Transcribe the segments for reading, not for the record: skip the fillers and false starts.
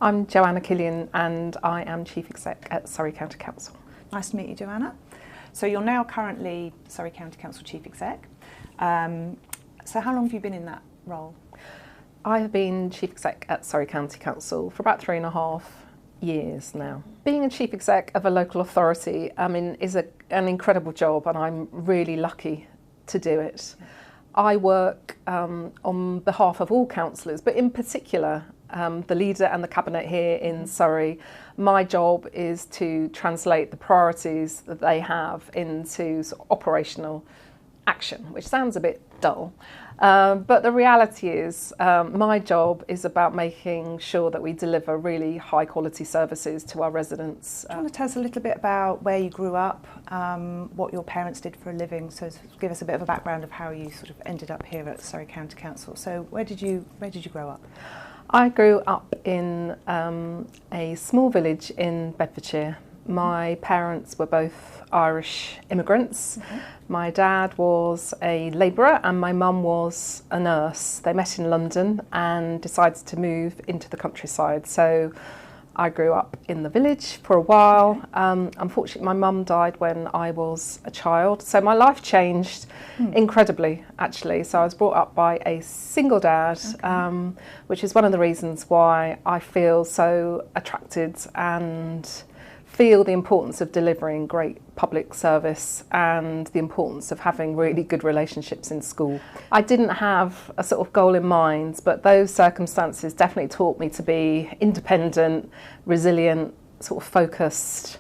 I'm Joanna Killian and I am Chief Exec at Surrey County Council. Nice to meet you, Joanna. So you're now currently Surrey County Council Chief Exec. So how long have you been in that role? I have been Chief Exec at Surrey County Council for about 3.5 years now. Being a Chief Exec of a local authority, is an incredible job, and I'm really lucky to do it. I work on behalf of all councillors, but in particular the leader and the cabinet here in Surrey. My job is to translate the priorities that they have into sort of operational action, which sounds a bit dull. But the reality is my job is about making sure that we deliver really high quality services to our residents. Do you want to tell us a little bit about where you grew up, what your parents did for a living? So give us a bit of a background of how you sort of ended up here at Surrey County Council. So where did you grow up? I grew up in a small village in Bedfordshire. My parents were both Irish immigrants. My dad was a labourer and my mum was a nurse. They met in London and decided to move into the countryside. So I grew up in the village for a while. Unfortunately, my mum died when I was a child. So my life changed incredibly, actually. So I was brought up by a single dad, which is one of the reasons why I feel so attracted and feel the importance of delivering great public service and the importance of having really good relationships in school. I didn't have a sort of goal in mind, but those circumstances definitely taught me to be independent, resilient, sort of focused.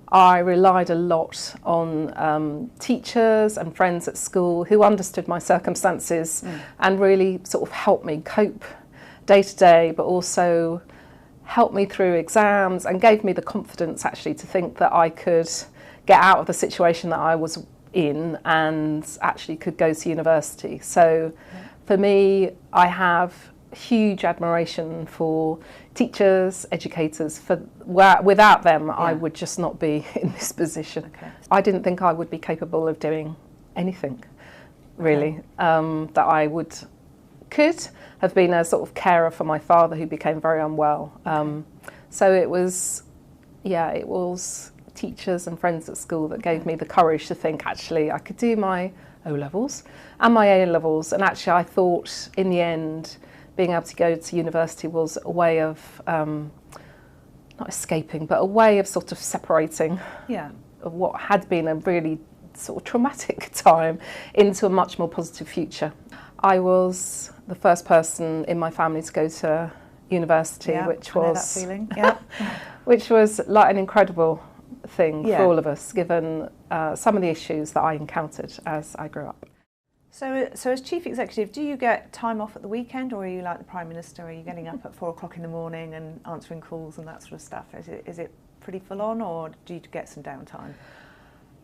I relied a lot on teachers and friends at school who understood my circumstances and really sort of helped me cope day to day, but also helped me through exams and gave me the confidence actually to think that I could get out of the situation that I was in and actually could go to university. So for me, I have huge admiration for teachers, educators. Without them, I would just not be in this position. I didn't think I would be capable of doing anything, really, that I could have been a sort of carer for my father who became very unwell. So it was teachers and friends at school that gave me the courage to think actually I could do my O-levels and my A-levels, and actually I thought in the end being able to go to university was a way of not escaping, but a way of sort of separating of what had been a really sort of traumatic time into a much more positive future. I was the first person in my family to go to university, which was which was like an incredible thing for all of us, given some of the issues that I encountered as I grew up. So as Chief Executive, do you get time off at the weekend, or are you like the Prime Minister? Are you getting up at 4 o'clock in the morning and answering calls and that sort of stuff? Is it pretty full on, or do you get some downtime?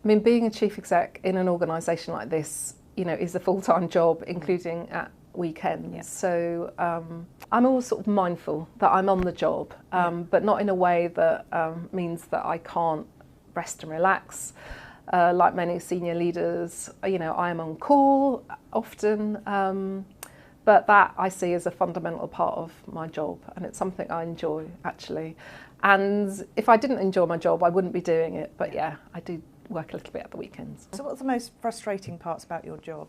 I mean, being a Chief Exec in an organisation like this, is a full-time job, including at weekends. So I'm always sort of mindful that I'm on the job, but not in a way that means that I can't rest and relax. Like many senior leaders, I am on call often, but that I see as a fundamental part of my job, and it's something I enjoy, actually. And if I didn't enjoy my job, I wouldn't be doing it, but I do work a little bit at the weekends. So what's the most frustrating parts about your job?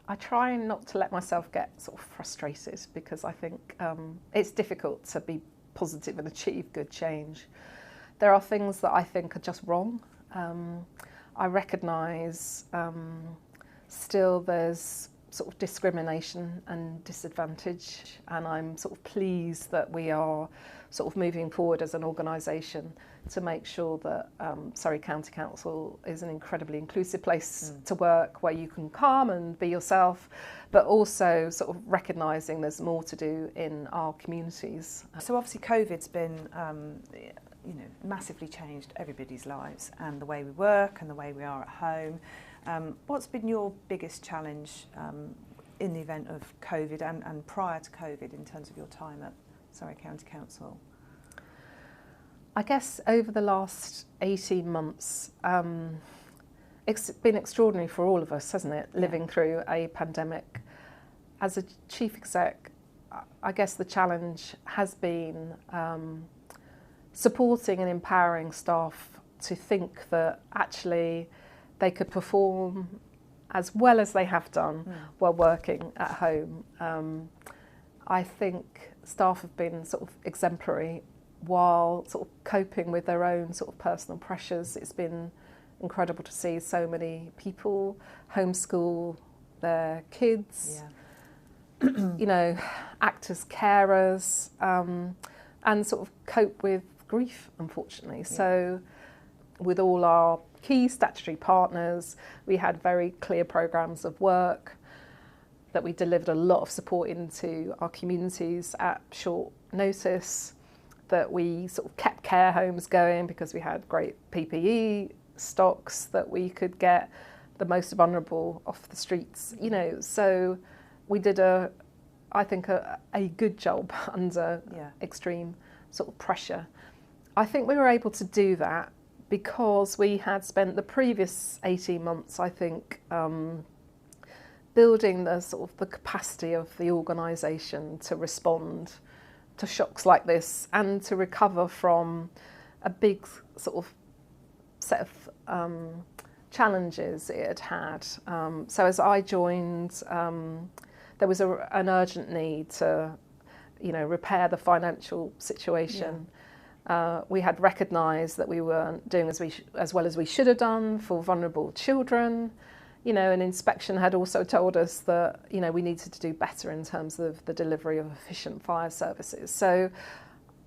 I try not to let myself get sort of frustrated, because I think it's difficult to be positive and achieve good change. There are things that I think are just wrong. I recognise still there's sort of discrimination and disadvantage, and I'm sort of pleased that we are sort of moving forward as an organisation to make sure that Surrey County Council is an incredibly inclusive place to work, where you can come and be yourself, but also sort of recognising there's more to do in our communities. So obviously COVID's been massively changed everybody's lives and the way we work and the way we are at home. What's been your biggest challenge in the event of COVID and prior to COVID in terms of your time at Surrey County Council? I guess over the last 18 months, it's been extraordinary for all of us, hasn't it, living through a pandemic. As a chief exec, I guess the challenge has been supporting and empowering staff to think that actually they could perform as well as they have done while working at home. I think staff have been sort of exemplary while sort of coping with their own sort of personal pressures. It's been incredible to see so many people homeschool their kids, you know, act as carers, and sort of cope with grief, unfortunately. So with all our key statutory partners, we had very clear programmes of work that we delivered a lot of support into our communities at short notice, that we sort of kept care homes going because we had great PPE stocks, that we could get the most vulnerable off the streets, you know. So we did I think a good job under extreme sort of pressure. I think we were able to do that because we had spent the previous 18 months, I think, building the sort of the capacity of the organisation to respond to shocks like this and to recover from a big sort of set of challenges it had. So as I joined, there was an urgent need to, you know, repair the financial situation. We had recognised that we weren't doing as well as we should have done for vulnerable children. You know, an inspection had also told us that, you know, we needed to do better in terms of the delivery of efficient fire services. So,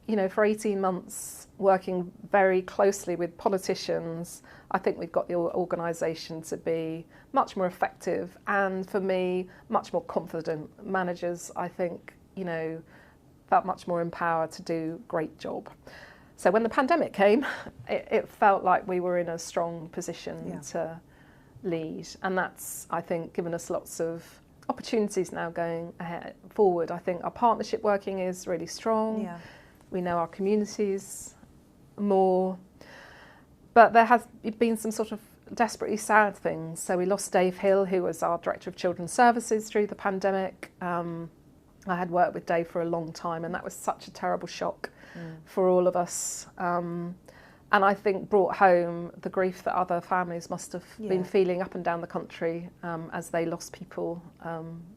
you know, for 18 months working very closely with politicians, I think we've got the organisation to be much more effective and, for me, much more confident. Managers, I think, you know, felt much more empowered to do a great job. So when the pandemic came, it felt like we were in a strong position to lead, and that's, I think, given us lots of opportunities now going forward. I think our partnership working is really strong. We know our communities more, but there has been some sort of desperately sad things. So we lost Dave Hill, who was our Director of Children's Services through the pandemic. I had worked with Dave for a long time, and that was such a terrible shock for all of us. And I think brought home the grief that other families must have been feeling up and down the country as they lost people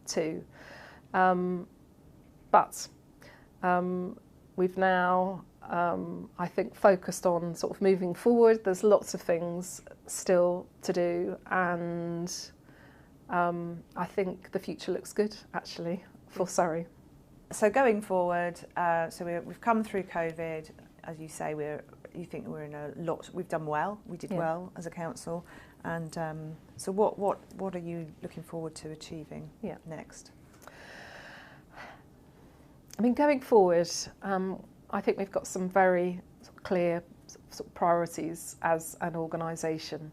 too. But we've now, I think, focused on sort of moving forward. There's lots of things still to do, and I think the future looks good, actually, for Surrey. So going forward, we've come through COVID, as you say, you think we're in a lot. We've done well. We did well as a council, and so what are you looking forward to achieving next? I mean, going forward, I think we've got some very clear sort of priorities as an organisation.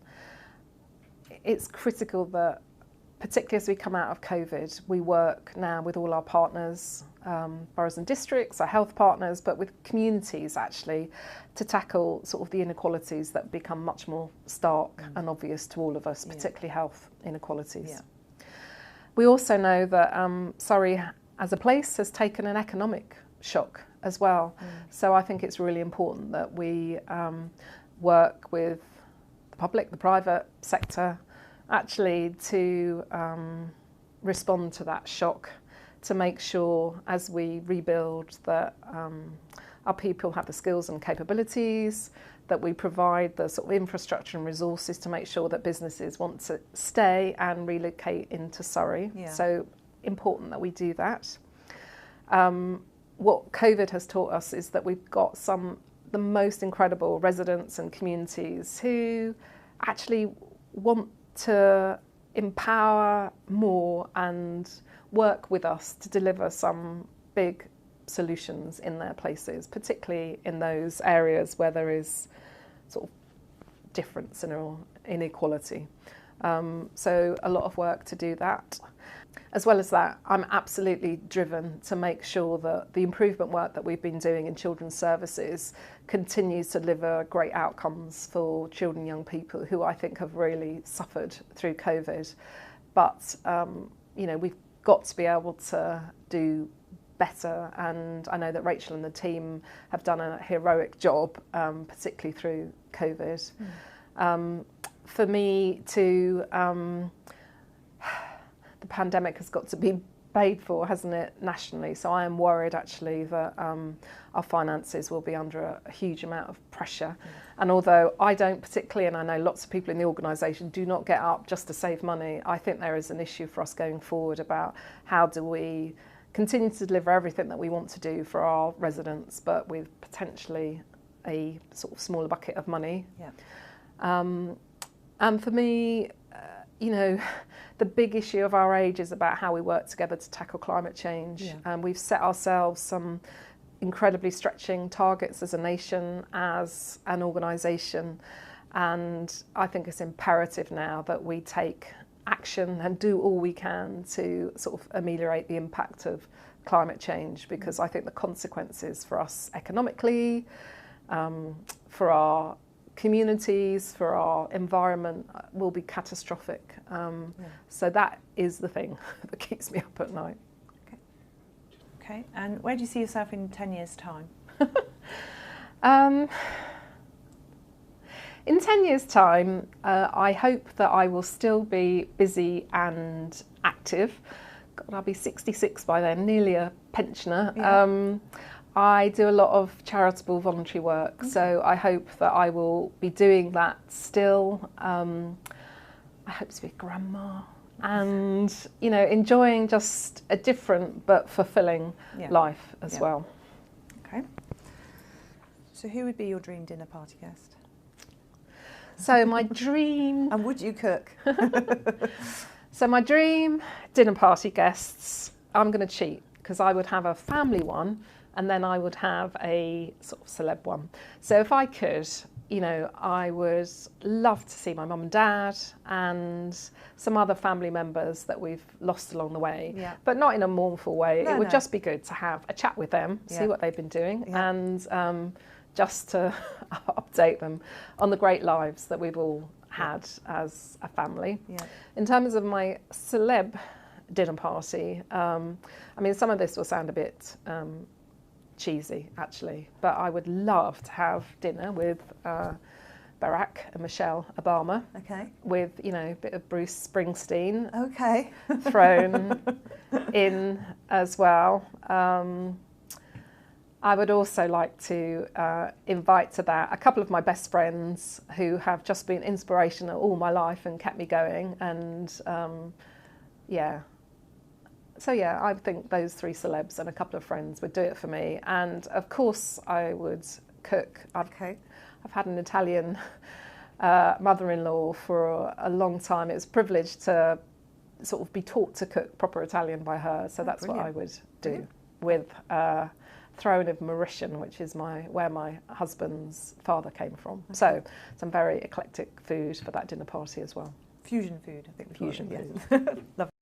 It's critical that, particularly as we come out of COVID, we work now with all our partners, boroughs and districts, our health partners, but with communities actually, to tackle sort of the inequalities that become much more stark and obvious to all of us, particularly health inequalities. We also know that Surrey as a place has taken an economic shock as well. So I think it's really important that we work with the public, the private sector, actually to respond to that shock, to make sure as we rebuild that our people have the skills and capabilities, that we provide the sort of infrastructure and resources to make sure that businesses want to stay and relocate into Surrey. So important that we do that. What COVID has taught us is that we've got the most incredible residents and communities who actually want to empower more and work with us to deliver some big solutions in their places, particularly in those areas where there is sort of difference and inequality. So a lot of work to do that. As well as that, I'm absolutely driven to make sure that the improvement work that we've been doing in children's services continues to deliver great outcomes for children and young people who I think have really suffered through COVID. But, you know, we've got to be able to do better, and I know that Rachel and the team have done a heroic job, particularly through COVID. For me the pandemic has got to be paid for, hasn't it, nationally? So I am worried actually that our finances will be under a huge amount of pressure. And although I don't particularly, and I know lots of people in the organisation do not get up just to save money, I think there is an issue for us going forward about how do we continue to deliver everything that we want to do for our residents, but with potentially a sort of smaller bucket of money. And for me, the big issue of our age is about how we work together to tackle climate change. We've set ourselves some incredibly stretching targets as a nation, as an organisation, and I think it's imperative now that we take action and do all we can to sort of ameliorate the impact of climate change, because I think the consequences for us economically, for our communities, for our environment, will be catastrophic. So that is the thing that keeps me up at night. Okay, and where do you see yourself in 10 years' time? In 10 years' time, I hope that I will still be busy and active. God, I'll be 66 by then, nearly a pensioner. I do a lot of charitable voluntary work, so I hope that I will be doing that still. I hope to be a grandma and, enjoying just a different but fulfilling life as well. Okay. So who would be your dream dinner party guest? So my dream... And would you cook? So my dream dinner party guests, I'm going to cheat, because I would have a family one and then I would have a sort of celeb one. So if I could, I would love to see my mum and dad and some other family members that we've lost along the way, but not in a mournful way. It would just be good to have a chat with them, see what they've been doing, and just to update them on the great lives that we've all had as a family. In terms of my celeb dinner party, some of this will sound a bit cheesy actually, but I would love to have dinner with Barack and Michelle Obama, with a bit of Bruce Springsteen thrown in as well. I would also like to invite to that a couple of my best friends who have just been inspirational all my life and kept me going, and So I think those three celebs and a couple of friends would do it for me. And of course I would cook. I've had an Italian mother-in-law for a long time. It was a privilege to sort of be taught to cook proper Italian by her. So that's what I would do, with throne of Mauritian, which is where my husband's father came from. So some very eclectic food for that dinner party as well. Fusion food, I think. Fusion food. Lovely.